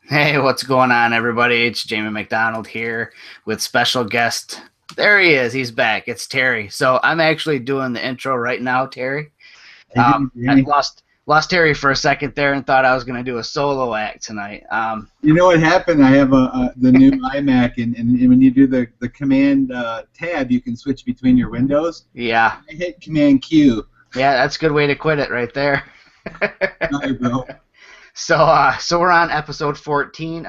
Hey, what's going on, everybody? It's Jamie McDonald here with special guest. There he is. He's back. It's Terry. So I'm actually doing the intro right now, Terry. How you doing, I Jamie? lost Terry for a second there and thought I was going to do a solo act tonight. You know what happened? I have the new iMac, and when you do the Command tab, you can switch between your windows. Yeah, I hit Command Q. yeah, that's a good way to quit it right there. Sorry, bro. So we're on episode 14.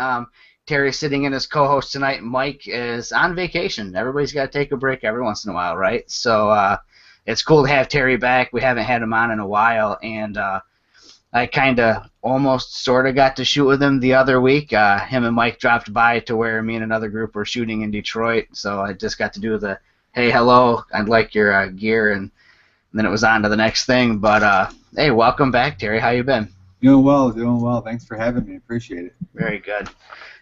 Terry's sitting in as co-host tonight. Mike is on vacation. Everybody's got to take a break every once in a while, right? So it's cool to have Terry back. We haven't had him on in a while, and I kind of almost sort of got to shoot with him the other week. Him and Mike dropped by to where me and another group were shooting in Detroit, so I just got to do the, hey, hello, I'd like your gear, and then it was on to the next thing. But hey, welcome back, Terry. How you been? Doing well, doing well. Thanks for having me. Appreciate it. Very good.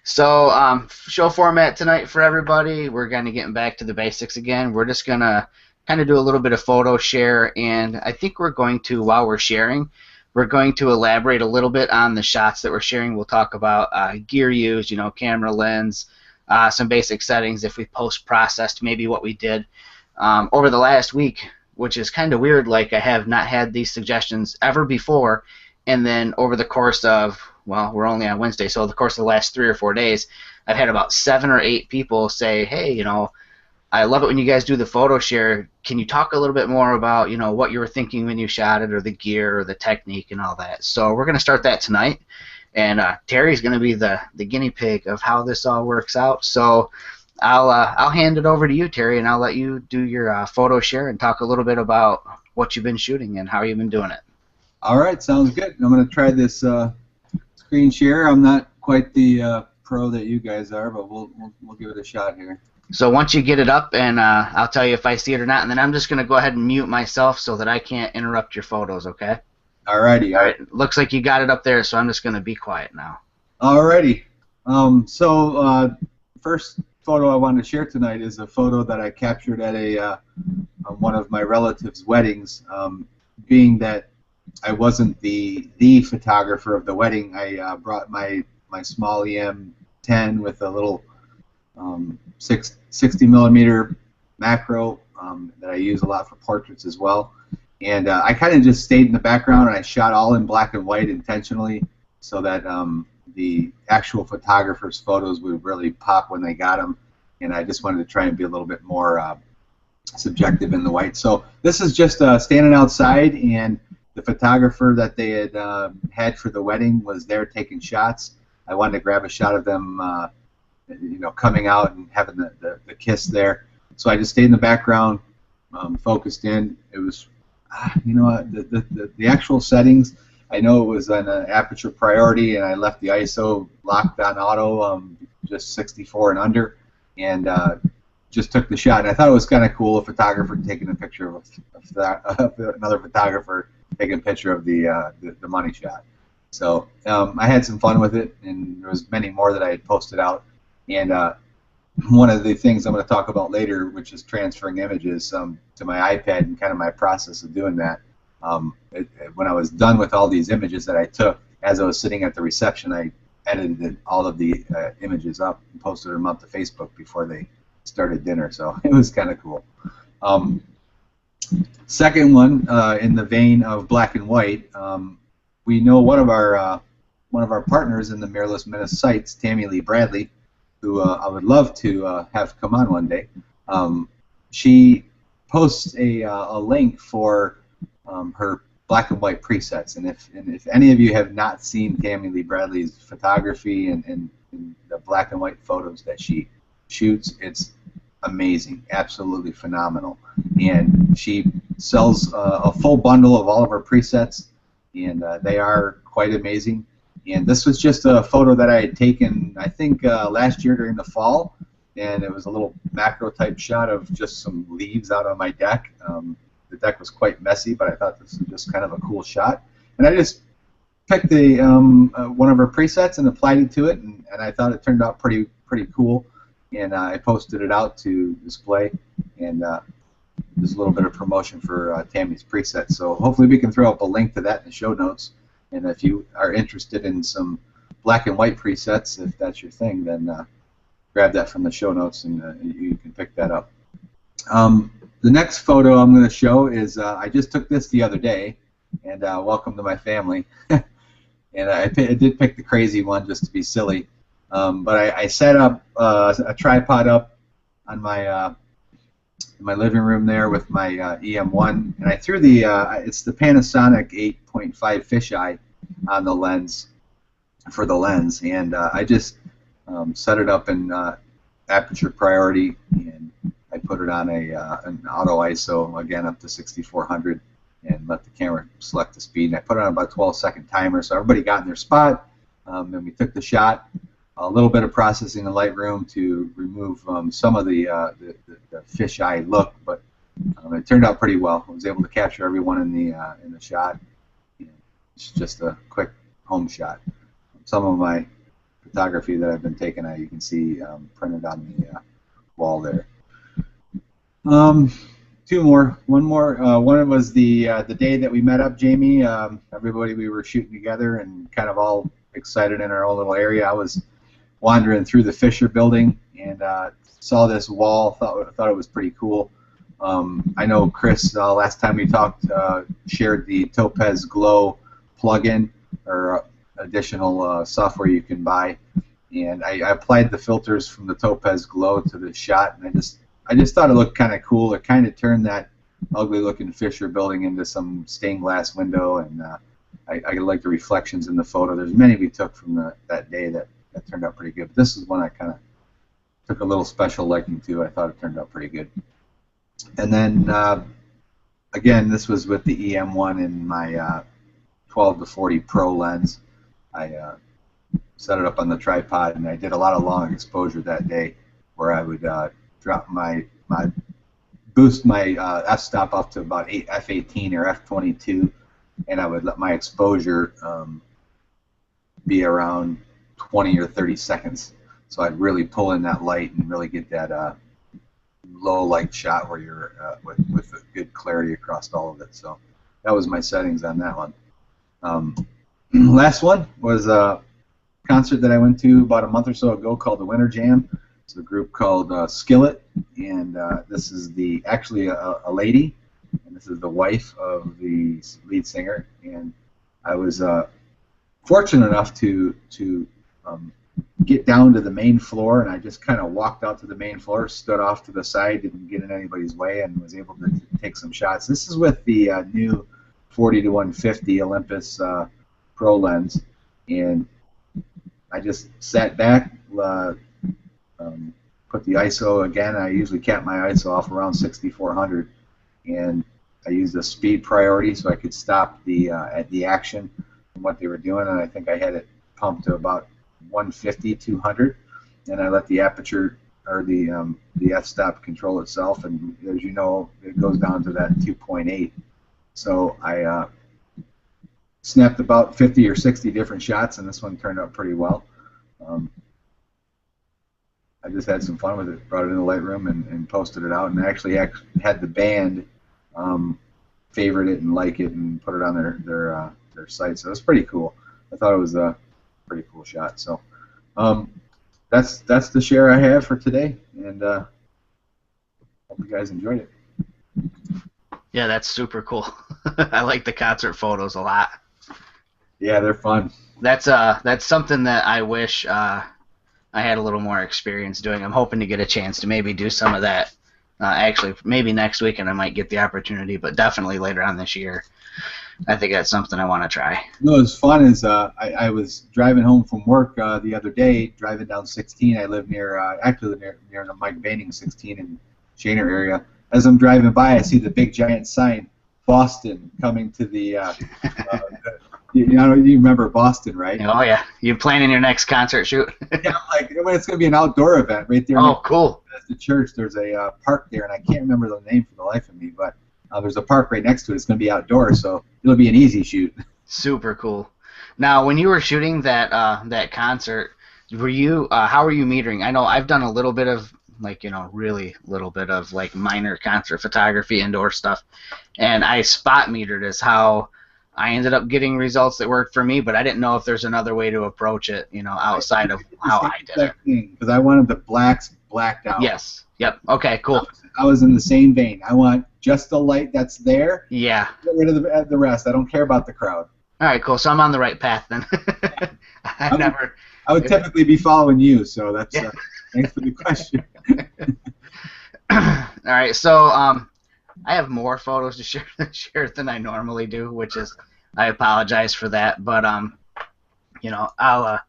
So, show format tonight for everybody. We're kind of getting back to the basics again. We're just going to kind of do a little bit of photo share, and I think we're going to, while we're sharing, we're going to elaborate a little bit on the shots that we're sharing. We'll talk about gear used, camera lens, some basic settings if we post-processed maybe what we did over the last week, which is kind of weird. Like, I have not had these suggestions ever before. And then over the course of, well, we're only on Wednesday, so over the course of the last 3 or 4 days, I've had about 7 or 8 people say, hey, I love it when you guys do the photo share. Can you talk a little bit more about, what you were thinking when you shot it, or the gear, or the technique, and all that? So we're going to start that tonight. And Terry's going to be the guinea pig of how this all works out. So I'll hand it over to you, Terry, and I'll let you do your photo share and talk a little bit about what you've been shooting and how you've been doing it. All right, sounds good. I'm going to try this screen share. I'm not quite the pro that you guys are, but we'll give it a shot here. So once you get it up, and I'll tell you if I see it or not, and then I'm just going to go ahead and mute myself so that I can't interrupt your photos, okay? All righty. All right. Looks like you got it up there, so I'm just going to be quiet now. All righty. First photo I wanted to share tonight is a photo that I captured at one of my relatives' weddings. Being that I wasn't the photographer of the wedding, I brought my small EM10 with a little 60 millimeter macro that I use a lot for portraits as well. And I kind of just stayed in the background, and I shot all in black and white intentionally so that the actual photographer's photos would really pop when they got them. And I just wanted to try and be a little bit more subjective in the white. So this is just standing outside, and the photographer that they had for the wedding was there taking shots. I wanted to grab a shot of them, coming out and having the kiss there. So I just stayed in the background, focused in. It was, the actual settings, I know it was an aperture priority, and I left the ISO locked on auto, just 64 and under, and just took the shot. And I thought it was kind of cool, a photographer taking a picture of another photographer taking a picture of the money shot. So I had some fun with it, and there was many more that I had posted out. And one of the things I'm going to talk about later, which is transferring images to my iPad, and kind of my process of doing that. When I was done with all these images that I took, as I was sitting at the reception, I edited all of the images up and posted them up to Facebook before they started dinner. So it was kind of cool. Second one, in the vein of black and white, we know one of our partners in the Mirrorless Minutes sites, Tammy Lee Bradley, who I would love to have come on one day. She posts a link for her black and white presets, and if any of you have not seen Tammy Lee Bradley's photography and the black and white photos that she shoots, it's amazing, absolutely phenomenal. And she sells a full bundle of all of her presets, and they are quite amazing. And this was just a photo that I had taken, I think, last year during the fall, and it was a little macro type shot of just some leaves out on my deck. The deck was quite messy, but I thought this was just kind of a cool shot. And I just picked one of her presets and applied it to it, and I thought it turned out pretty cool. And I posted it out to display, and there's a little bit of promotion for Tammy's presets. So hopefully we can throw up a link to that in the show notes. And if you are interested in some black and white presets, if that's your thing, then grab that from the show notes and you can pick that up. The next photo I'm going to show is I just took this the other day, and welcome to my family. And I did pick the crazy one just to be silly, but I set up a tripod up on my my living room there with my EM1, and I threw the it's the Panasonic 8.5 fisheye on the lens for the lens, and I just set it up in aperture priority, and I put it on an auto ISO, again up to 6400, and let the camera select the speed. And I put it on about a 12-second timer, so everybody got in their spot, and we took the shot. A little bit of processing in Lightroom to remove some of the fisheye look, but it turned out pretty well. I was able to capture everyone in the shot. It's just a quick home shot. Some of my photography that I've been taking, you can see printed on the wall there. Two more. One more. One was the day that we met up, Jamie. Everybody, we were shooting together and kind of all excited in our own little area. I was wandering through the Fisher building and saw this wall. Thought it was pretty cool. I know Chris, last time we talked, shared the Topaz Glow plugin or additional software you can buy, and I applied the filters from the Topaz Glow to the shot, and I just thought it looked kind of cool. It kind of turned that ugly-looking Fisher building into some stained glass window, and I like the reflections in the photo. There's many we took from that day that turned out pretty good. But this is one I kind of took a little special liking to. I thought it turned out pretty good. And then, again, this was with the EM1 in my 12 to 40 Pro lens. I set it up on the tripod, and I did a lot of long exposure that day where I would drop boost my f-stop up to about f18 or f22, and I would let my exposure be around 20 or 30 seconds. So I'd really pull in that light and really get that low light shot where you're with a good clarity across all of it. So that was my settings on that one. Last one was a concert that I went to about a month or so ago called the Winter Jam. It's a group called Skillet, and this is actually a lady, and this is the wife of the lead singer. And I was fortunate enough to get down to the main floor, and I just kind of walked out to the main floor, stood off to the side, didn't get in anybody's way, and was able to take some shots. This is with the new 40 to 150 Olympus Pro lens, and I just sat back, put the ISO again. I usually cap my ISO off around 6400, and I used a speed priority so I could stop the action from what they were doing, and I think I had it pumped to about 150, 200, and I let the aperture or the f-stop control itself, and as you know, it goes down to that 2.8. So I snapped about 50 or 60 different shots, and this one turned out pretty well. I just had some fun with it, brought it in the Lightroom and posted it out, and I actually had the band favorite it and like it and put it on their site, so it was pretty cool. I thought it was a pretty cool shot. So that's the share I have for today, and hope you guys enjoyed it. Yeah, that's super cool. I like the concert photos a lot. Yeah, they're fun. That's something that I wish I had a little more experience doing. I'm hoping to get a chance to maybe do some of that. Actually, maybe next weekend I might get the opportunity, but definitely later on this year. I think that's something I want to try. No, it was fun. I was driving home from work the other day, driving down 16. I live near the Mike Banning 16 in Shaner area. As I'm driving by, I see the big giant sign, Boston, coming to the. You remember Boston, right? Oh yeah, you planning your next concert shoot? Yeah, like it's going to be an outdoor event right there. Oh, cool. At the church, there's a park there, and I can't remember the name for the life of me, but there's a park right next to it. It's going to be outdoors, so it'll be an easy shoot. Super cool. Now, when you were shooting that concert, were you how were you metering? I know I've done a little bit of really little bit of minor concert photography, indoor stuff, and I spot metered as how I ended up getting results that worked for me, but I didn't know if there's another way to approach it, outside of The how same I did it. exact thing because I wanted the blacks blacked out. Yes. Yep. Okay. Cool. I was in the same vein. I want just the light that's there. Yeah. Get rid of the rest. I don't care about the crowd. All right. Cool. So I'm on the right path then. I would typically be following you, so that's Yeah. thanks for the question. All right. So I have more photos to share than I normally do, which is I apologize for that, but I'll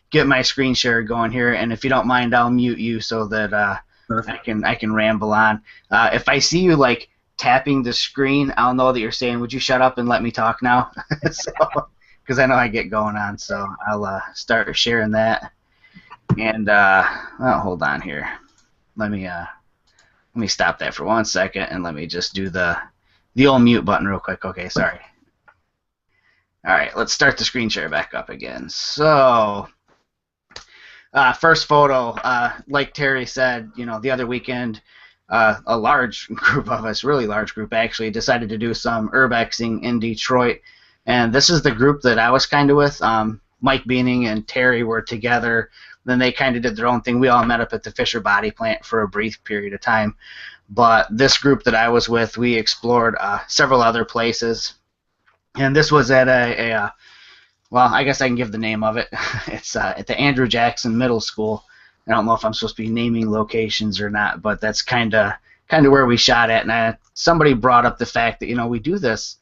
get my screen share going here, and if you don't mind, I'll mute you so that I can ramble on. If I see you like tapping the screen, I'll know that you're saying, "Would you shut up and let me talk now?" Because I know I get going on, so I'll start sharing that. And hold on here. Let me stop that for 1 second, and let me just do the old mute button real quick. Okay, sorry. All right, let's start the screen share back up again. So, first photo, like Terry said, the other weekend, a large group of us, really large group actually, decided to do some urbexing in Detroit. And this is the group that I was kind of with. Mike Beaning and Terry were together. Then they kind of did their own thing. We all met up at the Fisher Body Plant for a brief period of time. But this group that I was with, we explored several other places. And this was at well, I guess I can give the name of it. It's at the Andrew Jackson Middle School. I don't know if I'm supposed to be naming locations or not, but that's kind of where we shot at. And somebody brought up the fact that, we do this,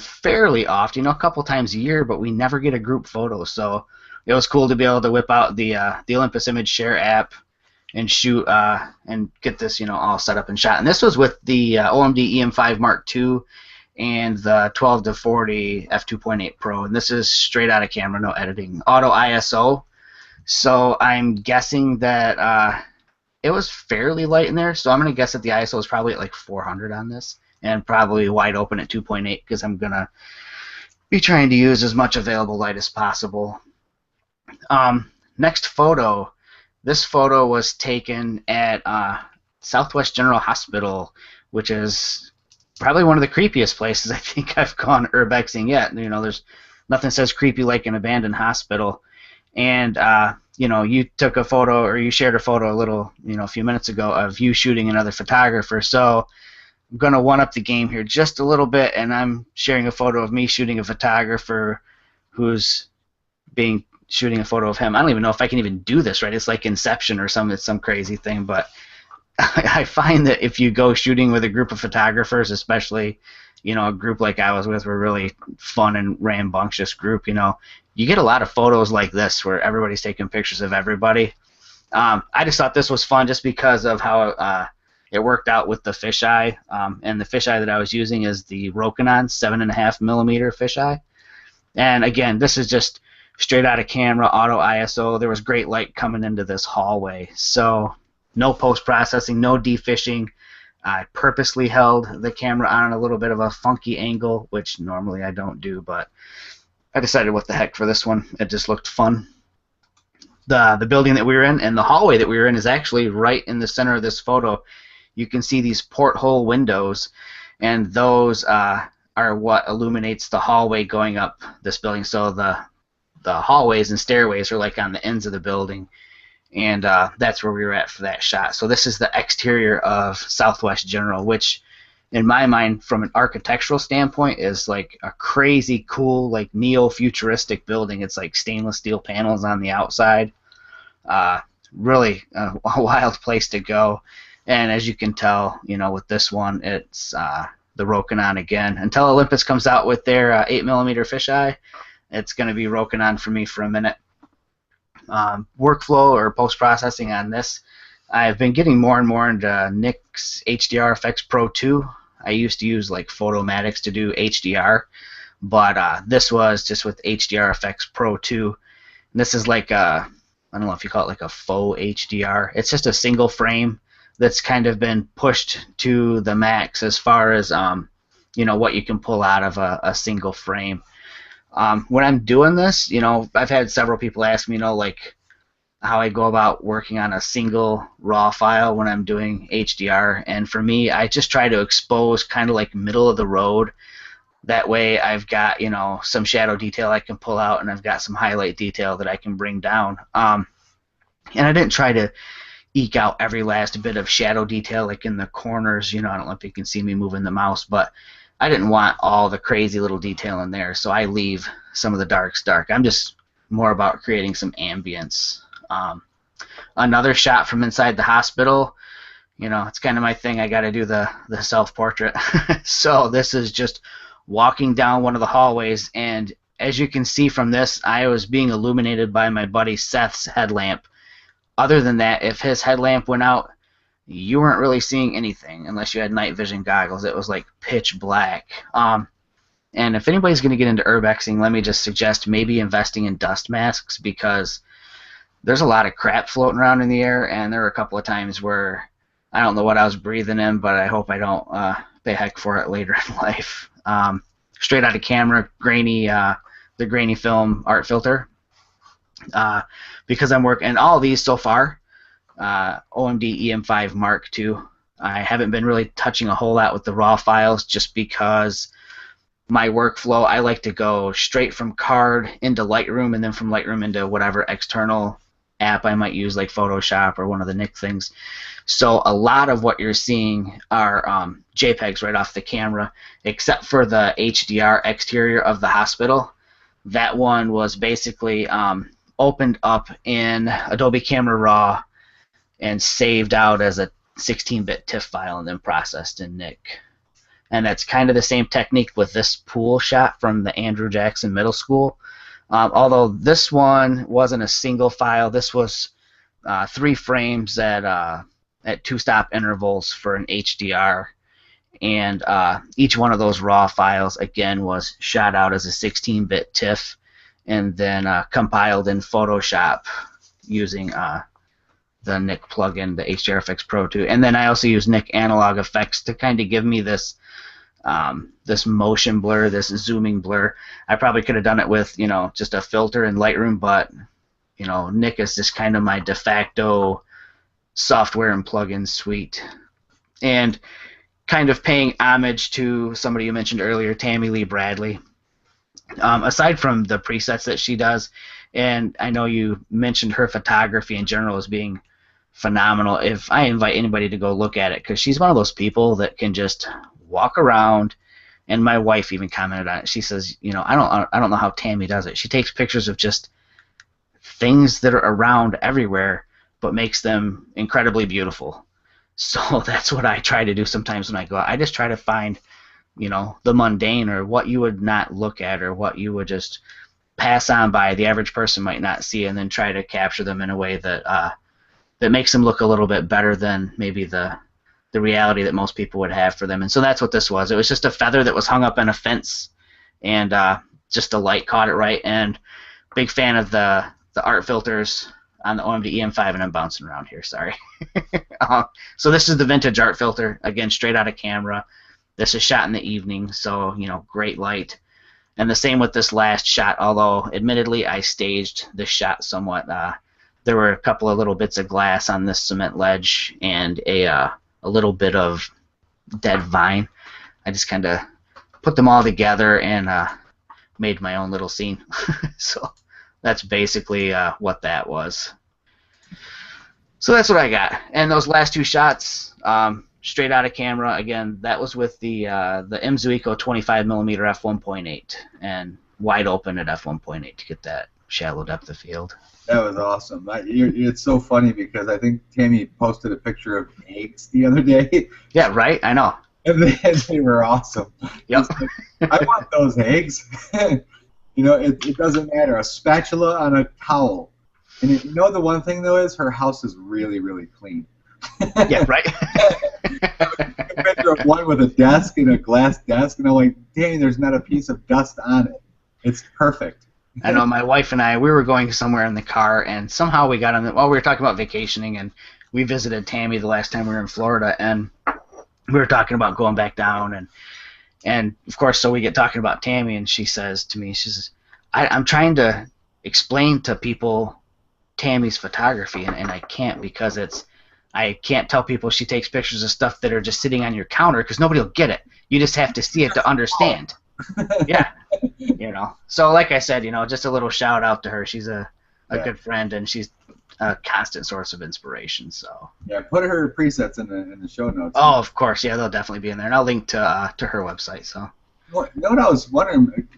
fairly often, a couple times a year, but we never get a group photo. So it was cool to be able to whip out the Olympus Image Share app and shoot and get this, all set up and shot. And this was with the OMD EM5 Mark II and the 12-40 f2.8 Pro. And this is straight out of camera, no editing. Auto ISO. So I'm guessing that it was fairly light in there. So I'm going to guess that the ISO is probably at like 400 on this, and probably wide open at 2.8 because I'm going to be trying to use as much available light as possible. Next photo. This photo was taken at Southwest General Hospital, which is probably one of the creepiest places I think I've gone urbexing yet. There's nothing says creepy like an abandoned hospital. And you took a photo, or you shared a photo a few minutes ago of you shooting another photographer. So I'm going to one-up the game here just a little bit, and I'm sharing a photo of me shooting a photographer who's shooting a photo of him. I don't even know if I can even do this right. It's like Inception or something. It's some crazy thing, but I find that if you go shooting with a group of photographers, especially, a group like I was with, we're really fun and rambunctious group, you get a lot of photos like this where everybody's taking pictures of everybody. I just thought this was fun just because of how it worked out with the fisheye. And the fisheye that I was using is the Rokinon 7.5mm fisheye. And again, this is just straight out of camera, auto ISO. There was great light coming into this hallway. So no post-processing, no defishing. I purposely held the camera on a little bit of a funky angle, which normally I don't do, but I decided what the heck for this one. It just looked fun. The building that we were in and the hallway that we were in is actually right in the center of this photo. You can see these porthole windows, and those are what illuminates the hallway going up this building. So the hallways and stairways are like on the ends of the building, and that's where we were at for that shot. So this is the exterior of Southwest General, which in my mind, from an architectural standpoint, is like a crazy cool, like neo-futuristic building. It's like stainless steel panels on the outside. Really a wild place to go. And as you can tell, with this one, it's the Rokinon again. Until Olympus comes out with their 8mm fisheye, it's going to be Rokinon for me for a minute. Workflow or post-processing on this, I've been getting more and more into Nik's HDR Pro 2. I used to use like Photomatics to do HDR, but this was just with HDR Pro 2. And this is like I don't know if you call it like a faux HDR. It's just a single frame that's kind of been pushed to the max as far as what you can pull out of a single frame. When I'm doing this, I've had several people ask me, like how I go about working on a single raw file when I'm doing HDR, and for me, I just try to expose kind of like middle of the road That way I've got, some shadow detail I can pull out, and I've got some highlight detail that I can bring down. And I didn't try to eke out every last bit of shadow detail, like in the corners. I don't know if you can see me moving the mouse, but I didn't want all the crazy little detail in there, so I leave some of the darks dark. I'm just more about creating some ambience. Another shot from inside the hospital. It's kind of my thing. I got to do the self-portrait. So this is just walking down one of the hallways, and as you can see from this, I was being illuminated by my buddy Seth's headlamp. Other than that, if his headlamp went out, you weren't really seeing anything unless you had night vision goggles. It was like pitch black. And if anybody's going to get into urbexing, let me just suggest maybe investing in dust masks, because there's a lot of crap floating around in the air, and there were a couple of times where I don't know what I was breathing in, but I hope I don't pay heck for it later in life. Straight out of camera, the grainy film art filter. Because I'm working, and all of these so far, OMD EM5 Mark II. I haven't been really touching a whole lot with the raw files, just because my workflow, I like to go straight from card into Lightroom, and then from Lightroom into whatever external app I might use, like Photoshop or one of the Nick things. So a lot of what you're seeing are JPEGs right off the camera, except for the HDR exterior of the hospital. That one was basically opened up in Adobe Camera Raw and saved out as a 16-bit TIFF file and then processed in Nick. And that's kind of the same technique with this pool shot from the Andrew Jackson Middle School. Although this one wasn't a single file, this was 3 frames at 2-stop intervals for an HDR. And each one of those raw files, again, was shot out as a 16-bit TIFF and then compiled in Photoshop using the Nick plugin, the HDRFX Pro 2. And then I also use Nick Analog Effects to kind of give me this this motion blur, this zooming blur. I probably could have done it with, just a filter in Lightroom, but, Nick is just kind of my de facto software and plugin suite. And kind of paying homage to somebody you mentioned earlier, Tammy Lee Bradley. Aside from the presets that she does, and I know you mentioned her photography in general as being phenomenal, if I invite anybody to go look at it, because she's one of those people that can just walk around, and my wife even commented on it. She says, I don't know how Tammy does it. She takes pictures of just things that are around everywhere, but makes them incredibly beautiful. So that's what I try to do sometimes when I go out. I just try to find, the mundane, or what you would not look at, or what you would just pass on by, the average person might not see, and then try to capture them in a way that that makes them look a little bit better than maybe the reality that most people would have for them. And so that's what this was. It was just a feather that was hung up in a fence, and just the light caught it right. And big fan of the art filters on the OMD EM5, and I'm bouncing around here, sorry. So this is the vintage art filter, again, straight out of camera. This is shot in the evening, so, great light. And the same with this last shot, although admittedly I staged this shot somewhat. There were a couple of little bits of glass on this cement ledge and a little bit of dead vine. I just kind of put them all together and made my own little scene. So that's basically what that was. So that's what I got. And those last 2 shots, straight out of camera, again, that was with the Mzuiko 25mm f1.8 and wide open at f1.8 to get that shallow depth of field. That was awesome. It's so funny because I think Tammy posted a picture of eggs the other day. Yeah, right? I know. And they were awesome. Yep. I want those eggs. It doesn't matter. A spatula on a towel. And the one thing, though, is her house is really, really clean. Yeah, right? A picture of one with a desk and a glass desk, and I'm like, dang, there's not a piece of dust on it. It's perfect. I know my wife and I, we were going somewhere in the car, and somehow we got on we were talking about vacationing, and we visited Tammy the last time we were in Florida, and we were talking about going back down, and of course, so we get talking about Tammy, and she says to me, she says, I'm trying to explain to people Tammy's photography, and I can't, because I can't tell people she takes pictures of stuff that are just sitting on your counter, because nobody will get it. You just have to see it to understand. Yeah, So like I said, just a little shout out to her. She's a Yeah. good friend, and she's a constant source of inspiration. So. Yeah. Put her presets in the show notes. Oh, of course, yeah, they'll definitely be in there, and I'll link to her website. So. What I was wondering,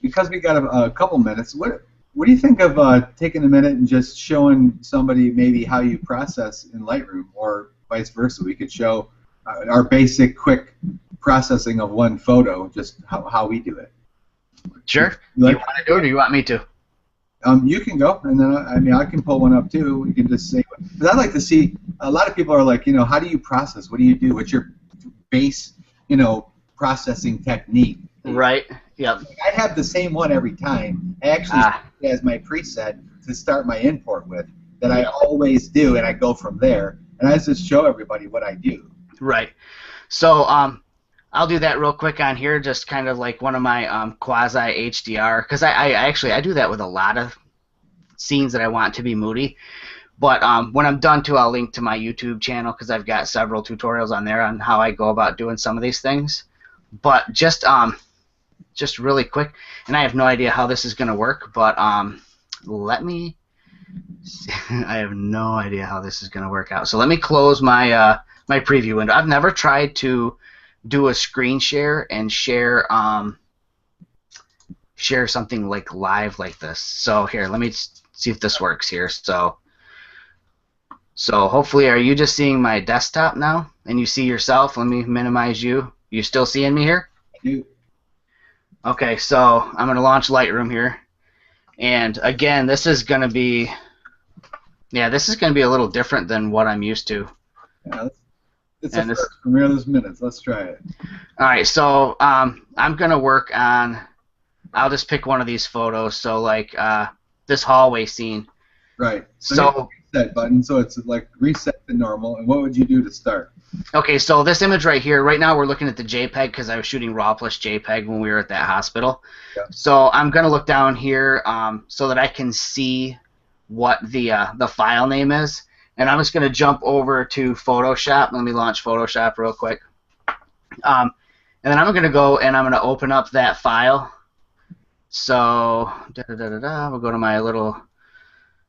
because we got a couple minutes, what do you think of taking a minute and just showing somebody maybe how you process in Lightroom, or vice versa? We could show our basic, quick processing of one photo, just how we do it. Sure. You want to do it, or you want me to? You can go, and then I can pull one up too. We can just say, because I'd like to see. A lot of people are like, how do you process? What do you do? What's your base, processing technique? Right. Yep. I have the same one every time. I actually as my preset to start my import with that I always do, and I go from there. And I just show everybody what I do. Right. So I'll do that real quick on here, just kind of like one of my quasi HDR, because I do that with a lot of scenes that I want to be moody. But when I'm done too, I'll link to my YouTube channel, because I've got several tutorials on there on how I go about doing some of these things. But just really quick, and I have no idea how this is going to work, but let me see. I have no idea how this is going to work out. So let me close my my preview window. I've never tried to do a screen share and share something like live like this. So here, let me see if this works here. So hopefully, are you just seeing my desktop now, and you see yourself? Let me minimize you. You still seeing me here? I do. Okay, so I'm going to launch Lightroom here, and again, this is going to be a little different than what I'm used to. Yeah, it's a first for Mirrorless Minutes. Let's try it. All right, so I'm going to work on. I'll just pick one of these photos. So like this hallway scene. Right. So reset button. So it's like reset to normal. And what would you do to start? Okay, so this image right here. Right now we're looking at the JPEG because I was shooting RAW plus JPEG when we were at that hospital. Yeah. So I'm going to look down here so that I can see what the file name is. And I'm just going to jump over to Photoshop. Let me launch Photoshop real quick. And then I'm going to go and I'm going to open up that file. So we'll go to my little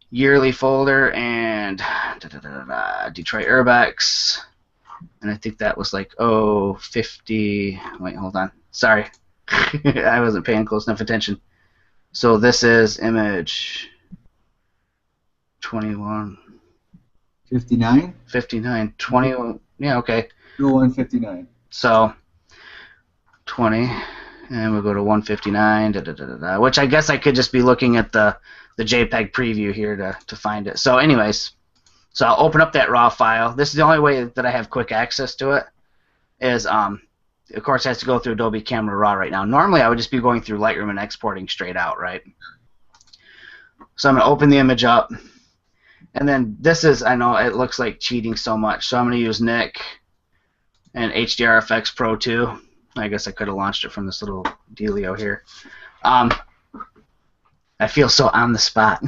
yearly folder and Detroit Urbex. And I think that was like 50. Wait, hold on. Sorry. I wasn't paying close enough attention. So this is image 21. 59? 59. 20. Yeah, okay. 159. So 20. And we'll go to 159, which I guess I could just be looking at the JPEG preview here to find it. So anyways, so I'll open up that RAW file. This is the only way that I have quick access to it. Is of course it has to go through Adobe Camera Raw right now. Normally I would just be going through Lightroom and exporting straight out, right? So I'm going to open the image up. And then this is, I know it looks like cheating so much, so I'm going to use Nick and HDRFX Pro 2. I guess I could have launched it from this little dealio here. I feel so on the spot.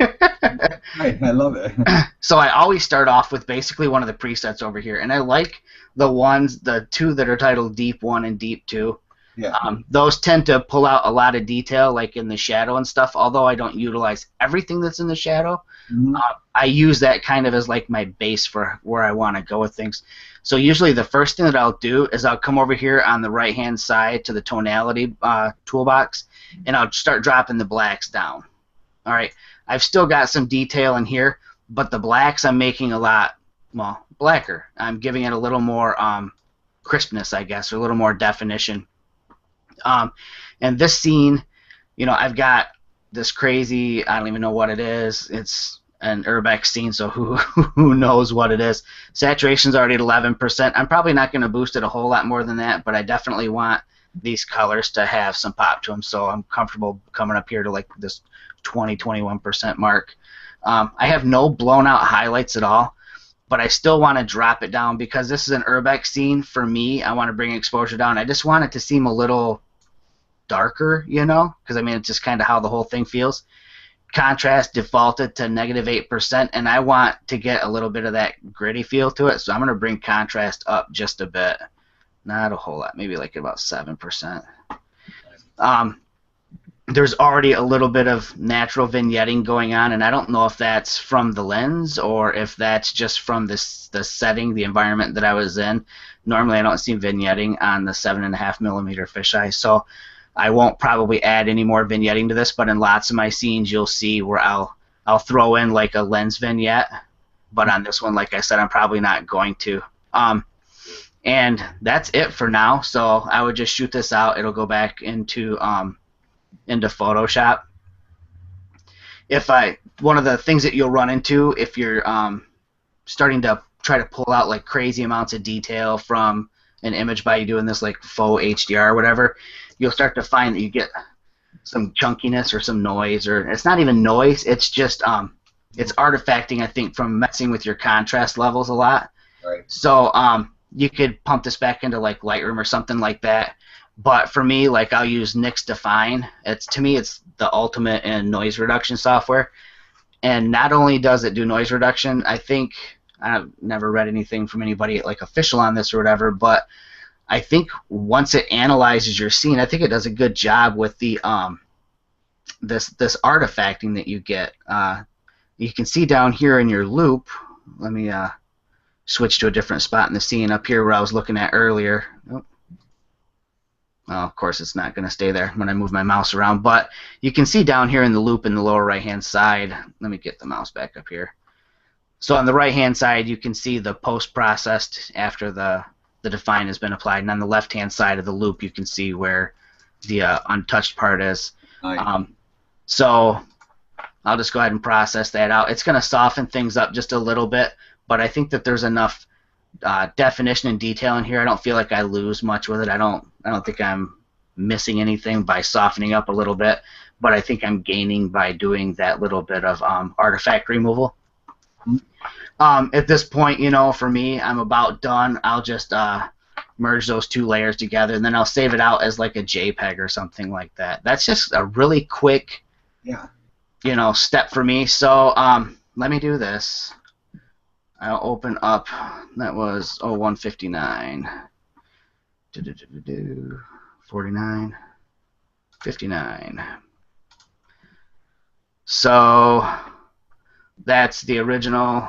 I love it. So I always start off with basically one of the presets over here, and I like the two that are titled Deep 1 and Deep 2. Yeah. Those tend to pull out a lot of detail, like in the shadow and stuff, although I don't utilize everything that's in the shadow. Mm-hmm. I use that kind of as like my base for where I want to go with things. So usually the first thing that I'll do is I'll come over here on the right-hand side to the tonality toolbox, and I'll start dropping the blacks down. All right. I've still got some detail in here, but the blacks I'm making a lot, well, blacker. I'm giving it a little more crispness, I guess, or a little more definition. And this scene, I've got this crazy, I don't even know what it is. It's an Urbex scene, so who knows what it is. Saturation's already at 11%. I'm probably not going to boost it a whole lot more than that, but I definitely want these colors to have some pop to them, so I'm comfortable coming up here to like this 20-21% mark. I have no blown out highlights at all, but I still want to drop it down because this is an Urbex scene. For me, I want to bring exposure down. I just want it to seem a little darker, because I mean it's just kind of how the whole thing feels. Contrast defaulted to -8%, and I want to get a little bit of that gritty feel to it, so I'm going to bring contrast up just a bit. Not a whole lot, maybe like about 7%. there's already a little bit of natural vignetting going on, and I don't know if that's from the lens or if that's just from the setting, the environment that I was in. Normally I don't see vignetting on the 7.5mm fisheye, so I won't probably add any more vignetting to this, but in lots of my scenes you'll see where I'll throw in like a lens vignette, but on this one, like I said, I'm probably not going to. And that's it for now, so I would just shoot this out. It'll go back into Photoshop. One of the things that you'll run into if you're starting to try to pull out like crazy amounts of detail from an image by doing this like faux HDR or whatever, you'll start to find that you get some chunkiness or some noise, or it's not even noise, it's just it's artifacting, I think, from messing with your contrast levels a lot. Right. So you could pump this back into like Lightroom or something like that. But for me, like I'll use Nix Define. To me, it's the ultimate in noise reduction software. And not only does it do noise reduction, I think I've never read anything from anybody like official on this or whatever, but I think once it analyzes your scene, I think it does a good job with the this artifacting that you get. You can see down here in your loop. Let me switch to a different spot in the scene up here where I was looking at earlier. Oh. Well, of course, it's not going to stay there when I move my mouse around, but you can see down here in the loop in the lower right-hand side. Let me get the mouse back up here. So on the right-hand side, you can see the post-processed after the define has been applied, and on the left-hand side of the loop, you can see where the untouched part is. Nice. So I'll just go ahead and process that out. It's going to soften things up just a little bit, but I think that there's enough definition and detail in here. I don't feel like I lose much with it. I don't think I'm missing anything by softening up a little bit, but I think I'm gaining by doing that little bit of artifact removal. At this point, you know, for me, I'm about done. I'll just merge those two layers together, and then I'll save it out as like a JPEG or something like that. That's just a really quick, you know, step for me. So let me do this. I'll open up. That was 159. 49. 59. So that's the original.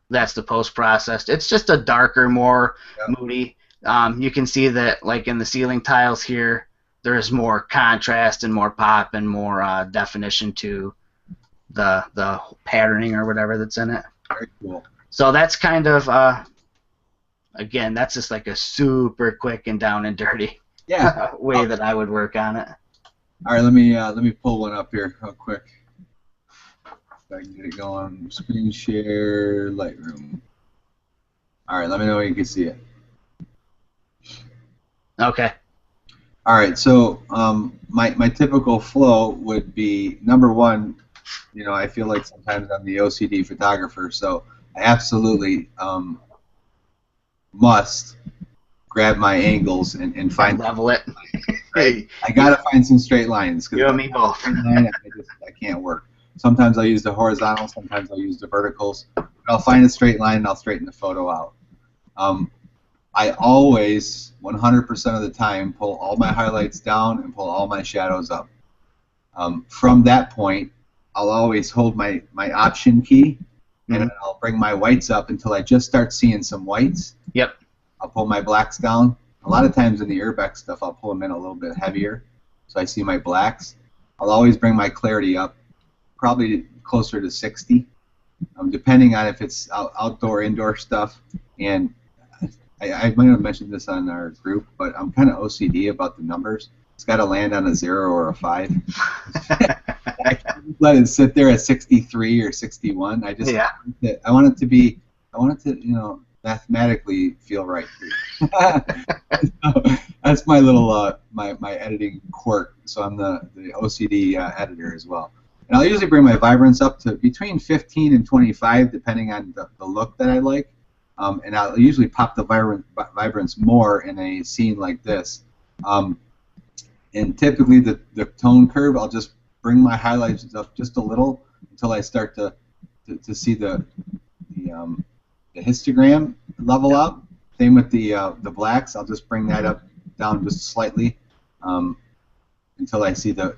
That's the post-processed. It's just a darker, more moody. You can see that, like in the ceiling tiles here, there is more contrast and more pop and more definition to the patterning or whatever that's in it. Very cool. So that's kind of again, that's just like a super quick and down and dirty way that I would work on it. All right, let me pull one up here real quick. If I can get it going. Screen share, Lightroom. All right, let me know when you can see it. Okay. All right, so my typical flow would be, number one, you know, I feel like sometimes I'm the OCD photographer, so I absolutely must grab my angles and find level it. Right? I gotta find some straight lines. You and me both. I can't work. Sometimes I'll use the horizontal, sometimes I'll use the verticals. I'll find a straight line and I'll straighten the photo out. I always, 100% of the time, pull all my highlights down and pull all my shadows up. From that point, I'll always hold my option key, and then I'll bring my whites up until I just start seeing some whites. Yep. I'll pull my blacks down. A lot of times in the urbex stuff, I'll pull them in a little bit heavier, so I see my blacks. I'll always bring my clarity up, probably closer to 60, depending on if it's outdoor, indoor stuff. And I might have mentioned this on our group, but I'm kind of OCD about the numbers. It's got to land on a 0 or a 5. I can't let it sit there at 63 or 61. I just I want it to be, you know, mathematically feel right. So that's my little my editing quirk. So I'm the OCD editor as well. And I'll usually bring my vibrance up to between 15 and 25, depending on the look that I like. And I'll usually pop the vibrance more in a scene like this. And typically the tone curve, I'll just bring my highlights up just a little until I start to see the histogram level up. Same with the blacks. I'll just bring that up down just slightly. until I see the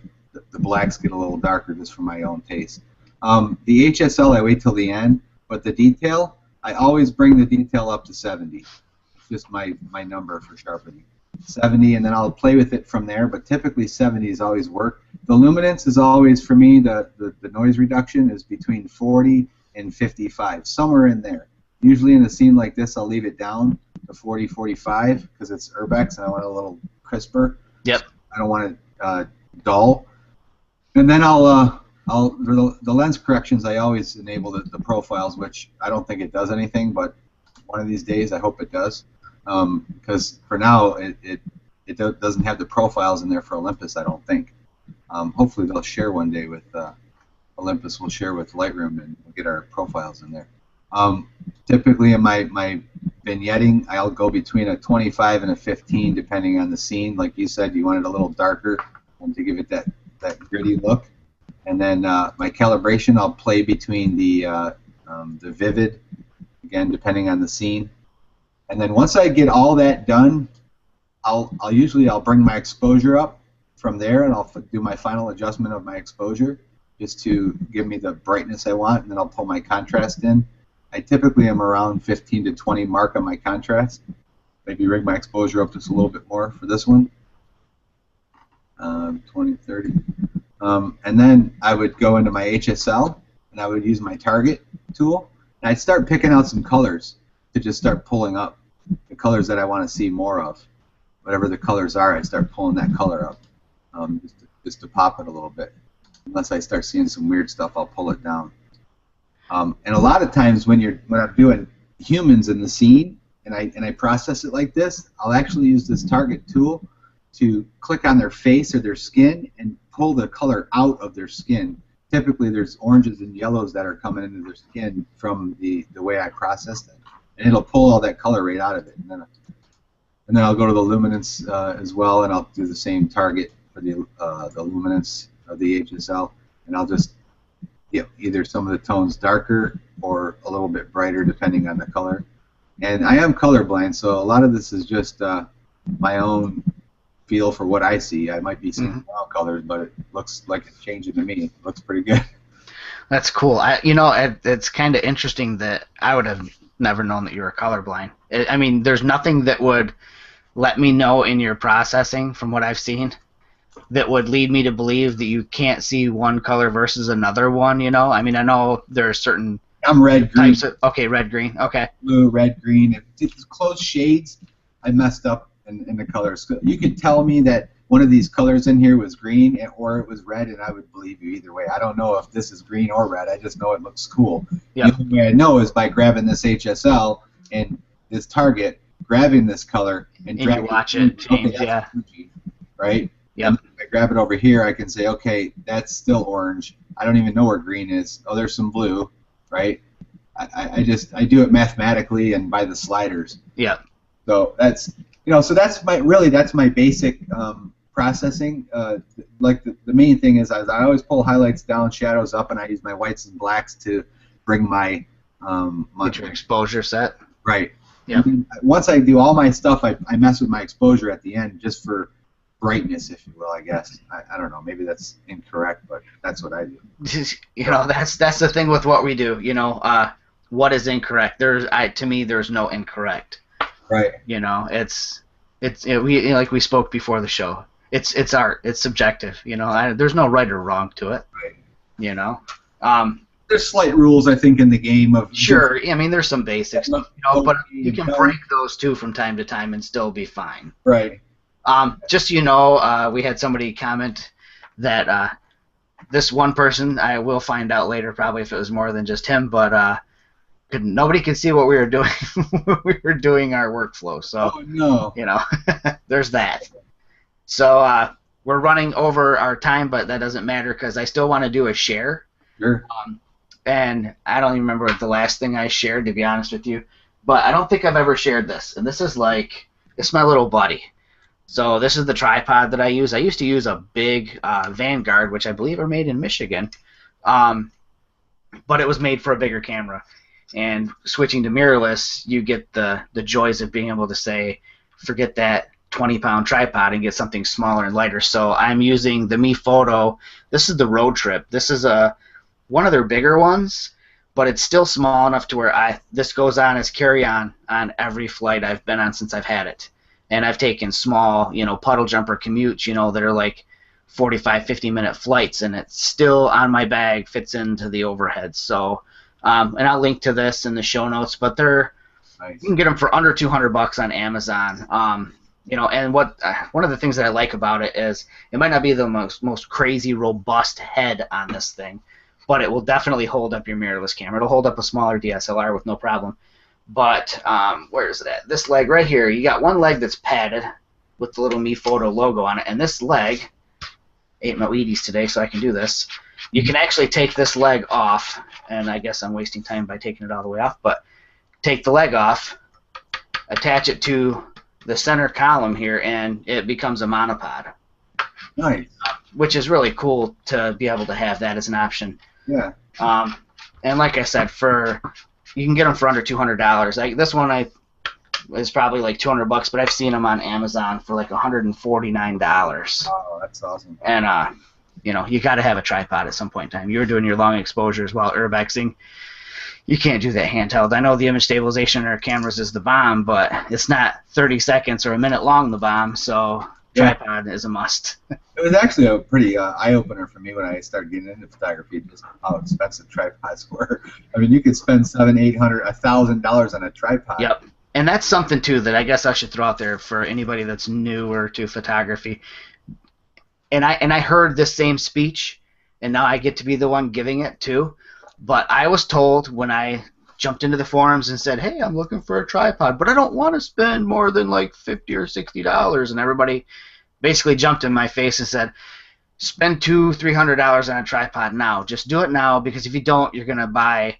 blacks get a little darker, just for my own taste. The HSL I wait till the end, but the detail, I always bring the detail up to 70. It's just my number for sharpening. 70, and then I'll play with it from there, but typically 70 is always work. The luminance is always, for me, the noise reduction is between 40 and 55, somewhere in there. Usually in a scene like this, I'll leave it down to 40, 45, because it's urbex and I want it a little crisper. Yep. I don't want it dull. And then the lens corrections, I always enable the profiles, which I don't think it does anything, but one of these days I hope it does. Because for now it doesn't have the profiles in there for Olympus, I don't think. Hopefully they'll share one day with Olympus. We'll share with Lightroom and we'll get our profiles in there. Typically in my vignetting, I'll go between a 25 and a 15 depending on the scene. Like you said, you want it a little darker to give it that gritty look. And then my calibration, I'll play between the vivid, again depending on the scene. And then once I get all that done, I'll usually bring my exposure up from there, and I'll do my final adjustment of my exposure just to give me the brightness I want, and then I'll pull my contrast in. I typically am around 15 to 20 mark on my contrast. Maybe rig my exposure up just a little bit more for this one. 20, 30. And then I would go into my HSL, and I would use my target tool, and I'd start picking out some colors to just start pulling up the colors that I want to see more of. Whatever the colors are, I start pulling that color up just to pop it a little bit. Unless I start seeing some weird stuff, I'll pull it down. And a lot of times when I'm doing humans in the scene and I process it like this, I'll actually use this target tool to click on their face or their skin and pull the color out of their skin. Typically there's oranges and yellows that are coming into their skin from the way I processed it. And it'll pull all that color right out of it. And then I'll go to the luminance as well, and I'll do the same target for the luminance of the HSL, and I'll just either some of the tones darker or a little bit brighter depending on the color. And I am colorblind, so a lot of this is just my own feel for what I see. I might be seeing brown colors, but it looks like it's changing to me. It looks pretty good. That's cool. It's kind of interesting that I would have never known that you were colorblind. I mean, there's nothing that would let me know in your processing, from what I've seen, that would lead me to believe that you can't see one color versus another one, you know? I mean, I know there are certain I'm red, green. types of... Okay, red, green, okay. Blue, red, green. If it's close shades, I messed up in the colors. You could tell me that one of these colors in here was green or it was red, and I would believe you either way. I don't know if this is green or red. I just know it looks cool. Yep. The only way I know is by grabbing this HSL and this target, grabbing this color, and you watch it change, okay, yeah. Fuji, right? Yep. If I grab it over here, I can say, okay, that's still orange. I don't even know where green is. Oh, there's some blue, right? I do it mathematically and by the sliders. Yeah. So that's that's my basic processing. Like the main thing is I always pull highlights down, shadows up, and I use my whites and blacks to bring my get your exposure set. Right. Yeah. Once I do all my stuff, I mess with my exposure at the end just for brightness, if you will, I guess. I don't know. Maybe that's incorrect, but that's what I do. That's the thing with what we do. What is incorrect? To me, there's no incorrect. Right. It's like we spoke before the show. It's art. It's subjective. There's no right or wrong to it. Right. There's slight rules, I think, in the game of. Sure. I mean, there's some basics, but you can break those too from time to time and still be fine. Right. Just we had somebody comment that this one person, I will find out later probably if it was more than just him, but nobody could see what we were doing. We were doing our workflow, so oh, no. There's that. So we're running over our time, but that doesn't matter because I still want to do a share. Sure. And I don't even remember the last thing I shared, to be honest with you, but I don't think I've ever shared this, and this is my little buddy. So this is the tripod that I use. I used to use a big Vanguard, which I believe are made in Michigan, but it was made for a bigger camera. And switching to mirrorless, you get the joys of being able to say, forget that, 20-pound tripod and get something smaller and lighter. So I'm using the Mi Photo. This is the Road Trip. This is one of their bigger ones, but it's still small enough to where this goes on as carry-on on every flight I've been on since I've had it. And I've taken small, puddle jumper commutes, that are like 45, 50-minute flights, and it's still on my bag, fits into the overhead. So, and I'll link to this in the show notes, but you can get them for under $200 on Amazon. And one of the things that I like about it is it might not be the most crazy, robust head on this thing, but it will definitely hold up your mirrorless camera. It'll hold up a smaller DSLR with no problem. But where is it at? This leg right here, you got one leg that's padded with the little Mi Photo logo on it, and this leg, ate my Wheaties today so I can do this, you can actually take this leg off, and I guess I'm wasting time by taking it all the way off, but take the leg off, attach it to the center column here, and it becomes a monopod. Nice. Which is really cool to be able to have that as an option. Yeah. And like I said, you can get them for under $200. This one is probably like $200, but I've seen them on Amazon for like $149. Oh, that's awesome. And you got to have a tripod at some point in time. You're doing your long exposures while urbexing. You can't do that handheld. I know the image stabilization in our cameras is the bomb, but it's not 30 seconds or a minute long the bomb, so tripod is a must. It was actually a pretty eye-opener for me when I started getting into photography, just how expensive tripods were. I mean, you could spend $700, $800, $1,000 on a tripod. Yep. And that's something, too, that I guess I should throw out there for anybody that's newer to photography. And I heard this same speech, and now I get to be the one giving it, too. But I was told when I jumped into the forums and said, hey, I'm looking for a tripod, but I don't want to spend more than like $50 or $60. And everybody basically jumped in my face and said, spend $200, $300 on a tripod now. Just do it now, because if you don't, you're gonna buy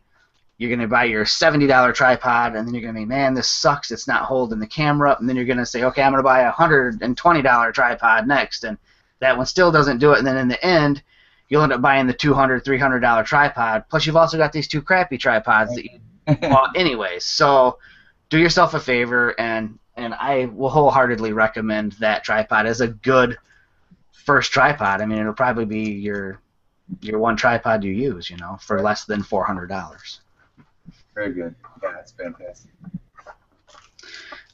your $70 tripod, and then you're gonna be, man, this sucks. It's not holding the camera up. And then you're gonna say, okay, I'm gonna buy a $120 tripod next, and that one still doesn't do it. And then in the end, you'll end up buying the $200, $300 tripod. Plus, you've also got these two crappy tripods that you bought anyways. So, do yourself a favor, and I will wholeheartedly recommend that tripod as a good first tripod. I mean, it'll probably be your one tripod you use, for less than $400. Very good. Yeah, that's fantastic.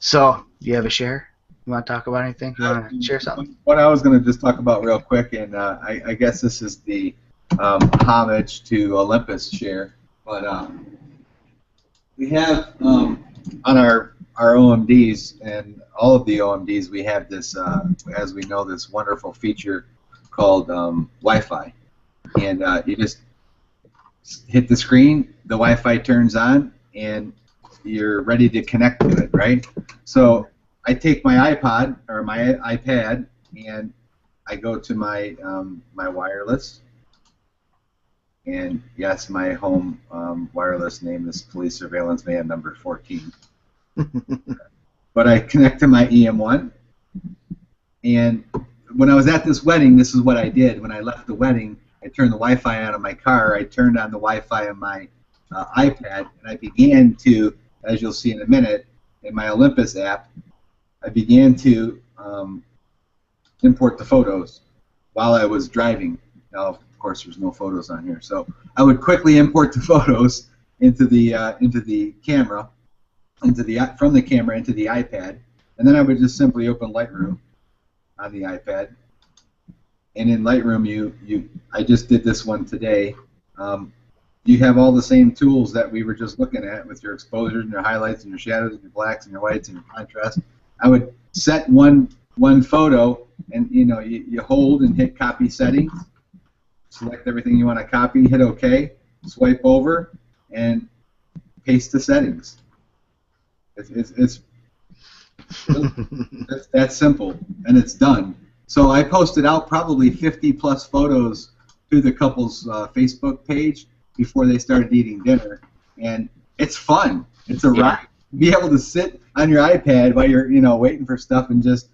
So, do you have a share? You want to talk about anything? You want to share something? What I was going to just talk about real quick, and I guess this is the homage to Olympus share, but we have on our OMDs and all of the OMDs, we have this, as we know, this wonderful feature called Wi-Fi, and you just hit the screen, the Wi-Fi turns on, and you're ready to connect to it, right? So I take my iPod or my iPad and I go to my my wireless, and yes, my home wireless name is Police Surveillance Man number 14. But I connect to my EM1, and when I was at this wedding, this is what I did. When I left the wedding, I turned the Wi-Fi on in my car. I turned on the Wi-Fi on my iPad, and I began to, as you'll see in a minute, in my Olympus app, I began to import the photos while I was driving. Now, of course, there's no photos on here, so I would quickly import the photos into the camera, from the camera into the iPad, and then I would just simply open Lightroom on the iPad. And in Lightroom, I just did this one today. You have all the same tools that we were just looking at with your exposures and your highlights and your shadows and your blacks and your whites and your contrast. I would set one photo, and you hold and hit copy settings, select everything you want to copy, hit OK, swipe over, and paste the settings. It's that simple, and it's done. So I posted out probably 50 plus photos to the couple's Facebook page before they started eating dinner, and it's fun. It's a riot. Be able to sit on your iPad while you're waiting for stuff and just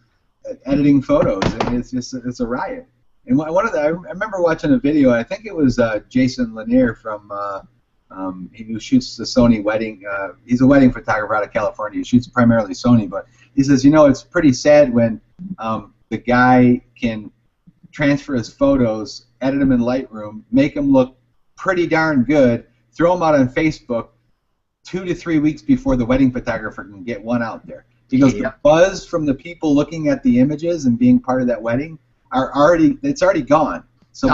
editing photos. It's a riot. And I remember watching a video. I think it was Jason Lanier from He shoots the Sony wedding. He's a wedding photographer out of California. He shoots primarily Sony, but he says, it's pretty sad when the guy can transfer his photos, edit them in Lightroom, make them look pretty darn good, throw them out on Facebook 2 to 3 weeks before the wedding photographer can get one out there. He goes, the buzz from the people looking at the images and being part of that wedding it's already gone. So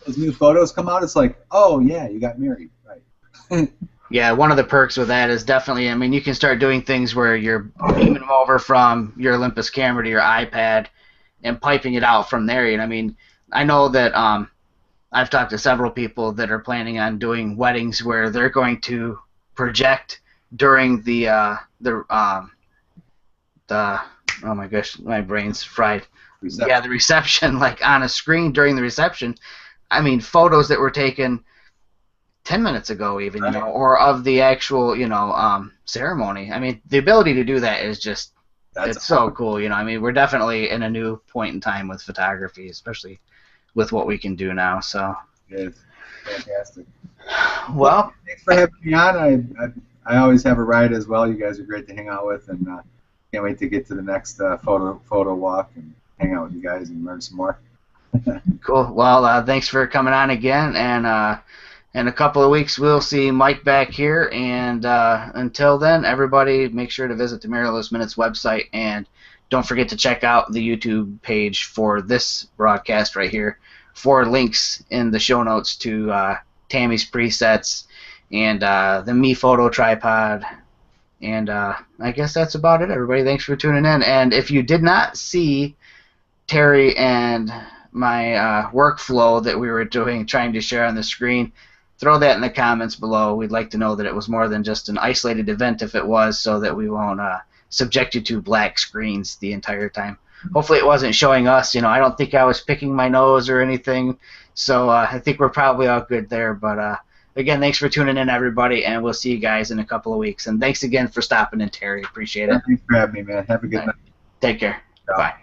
those new photos come out, it's like, oh yeah, you got married, right? Yeah, one of the perks with that is definitely, I mean, you can start doing things where you're beaming them over from your Olympus camera to your iPad and piping it out from there. I mean, I know that I've talked to several people that are planning on doing weddings where they're going to project during the oh my gosh, my brain's fried. Reception. Yeah, the reception, like on a screen during the reception. I mean, photos that were taken 10 minutes ago even, or of the actual, ceremony. I mean, the ability to do that is just, it's so cool, I mean, we're definitely in a new point in time with photography, especially with what we can do now, so. It's fantastic. Well, thanks for having me on. I always have a ride as well. You guys are great to hang out with, and can't wait to get to the next photo walk and hang out with you guys and learn some more. Cool. Well, thanks for coming on again, and in a couple of weeks we'll see Mike back here, and until then, everybody make sure to visit the Mirrorless Minutes website, and don't forget to check out the YouTube page for this broadcast right here for links in the show notes to Tammy's presets and the Me Photo tripod. And I guess that's about it, everybody. Thanks for tuning in. And if you did not see Terry and my workflow that we were trying to share on the screen, throw that in the comments below. We'd like to know that it was more than just an isolated event if it was, so that we won't subject you to black screens the entire time. Hopefully it wasn't showing us. I don't think I was picking my nose or anything, so I think we're probably all good there. But again, thanks for tuning in, everybody, and we'll see you guys in a couple of weeks. And thanks again for stopping in, Terry. Appreciate it. Thanks for having me, man. Have a good night. Take care. Ciao. Bye.